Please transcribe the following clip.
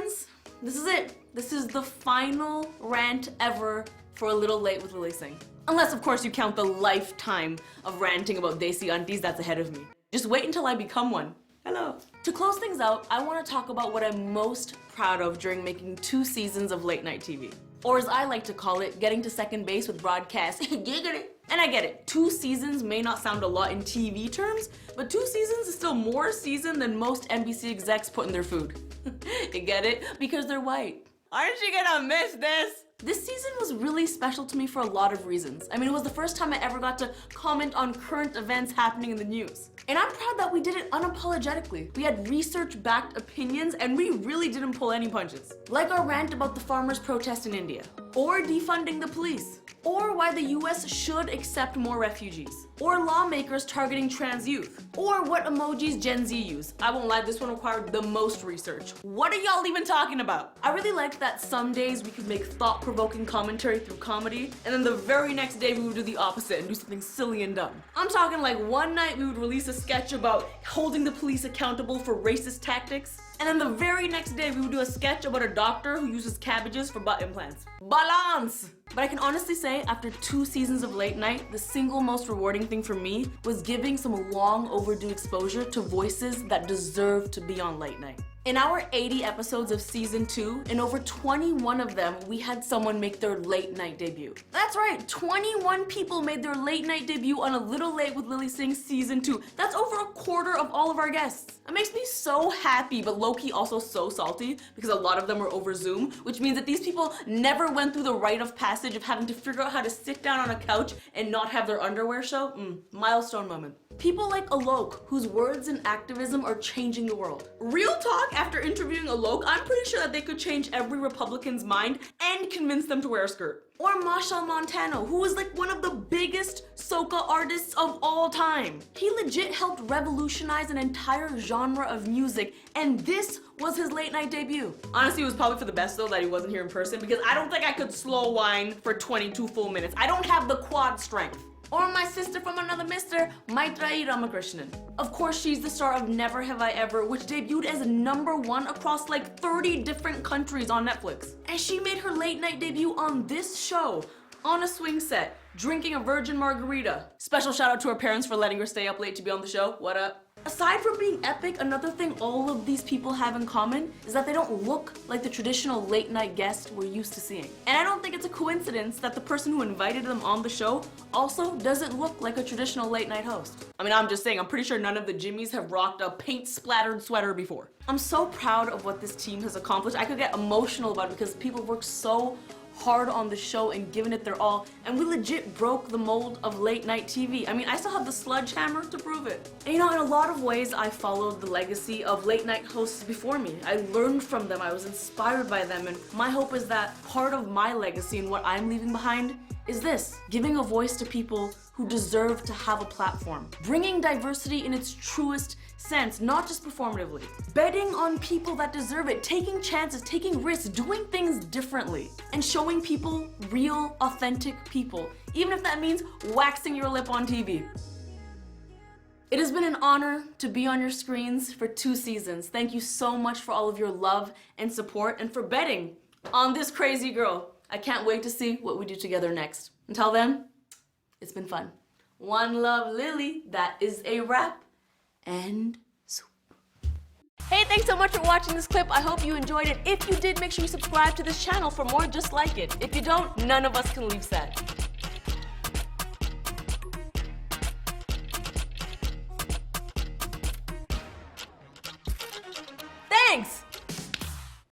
friends, this is it. This is the final rant ever for A Little Late with Lilly Singh. Unless, of course, you count the lifetime of ranting about Desi aunties that's ahead of me. Just wait until I become one. Hello. To close things out, I want to talk about what I'm most proud of during making 2 seasons of late night TV. Or as I like to call it, getting to second base with broadcast. Giggity. And I get it, 2 seasons may not sound a lot in TV terms, but 2 seasons is still more season than most NBC execs put in their food. You get it? Because they're white. Aren't you gonna miss this? This season was really special to me for a lot of reasons. I mean, it was the first time I ever got to comment on current events happening in the news. And I'm proud that we did it unapologetically. We had research-backed opinions and we really didn't pull any punches. Like our rant about the farmers' protest in India, or defunding the police, or why the US should accept more refugees, or lawmakers targeting trans youth, or what emojis Gen Z use. I won't lie, this one required the most research. What are y'all even talking about? I really liked that some days we could make thought-provoking commentary through comedy, and then the very next day we would do the opposite and do something silly and dumb. I'm talking like one night we would release a sketch about holding the police accountable for racist tactics, and then the very next day we would do a sketch about a doctor who uses cabbages for butt implants. Balance! But I can honestly say, after 2 seasons of late night, the single most rewarding thing for me was giving some long overdue exposure to voices that deserve to be on late night. In our 80 episodes of season 2, in over 21 of them, we had someone make their late night debut. That's right, 21 people made their late night debut on A Little Late with Lilly Singh season 2. That's over a quarter of all of our guests. It makes me so happy, but low-key also so salty, because a lot of them were over Zoom, which means that these people never went through the rite of passage of having to figure out how to sit down on a couch and not have their underwear show. Milestone moment. People like Alok, whose words and activism are changing the world. Real talk, after interviewing Alok, I'm pretty sure that they could change every Republican's mind and convince them to wear a skirt. Or Machel Montano, who is like one of the biggest soca artists of all time. He legit helped revolutionize an entire genre of music, and this was his late night debut. Honestly, it was probably for the best though that he wasn't here in person, because I don't think I could slow whine for 22 full minutes. I don't have the quad strength. Or my sister from another mister, Maitreyi Ramakrishnan. Of course, she's the star of Never Have I Ever, which debuted as #1 across like 30 different countries on Netflix. And she made her late night debut on this show, on a swing set, drinking a virgin margarita. Special shout out to her parents for letting her stay up late to be on the show. What up? Aside from being epic, another thing all of these people have in common is that they don't look like the traditional late night guest we're used to seeing. And I don't think it's a coincidence that the person who invited them on the show also doesn't look like a traditional late night host. I mean, I'm just saying, I'm pretty sure none of the Jimmys have rocked a paint splattered sweater before. I'm so proud of what this team has accomplished. I could get emotional about it because people worked so hard on the show and given it their all, and we legit broke the mold of late night TV. I mean, I still have the sledgehammer to prove it. And you know, in a lot of ways, I followed the legacy of late night hosts before me. I learned from them, I was inspired by them, and my hope is that part of my legacy and what I'm leaving behind is this: giving a voice to people who deserve to have a platform. Bringing diversity in its truest sense, not just performatively. Betting on people that deserve it, taking chances, taking risks, doing things differently, and showing people real, authentic people, even if that means waxing your lip on TV. It has been an honor to be on your screens for 2 seasons. Thank you so much for all of your love and support and for betting on this crazy girl. I can't wait to see what we do together next. Until then, it's been fun. One love, Lilly. That is a wrap. And soup. Hey, thanks so much for watching this clip. I hope you enjoyed it. If you did, make sure you subscribe to this channel for more just like it. If you don't, none of us can leave sad. Thanks!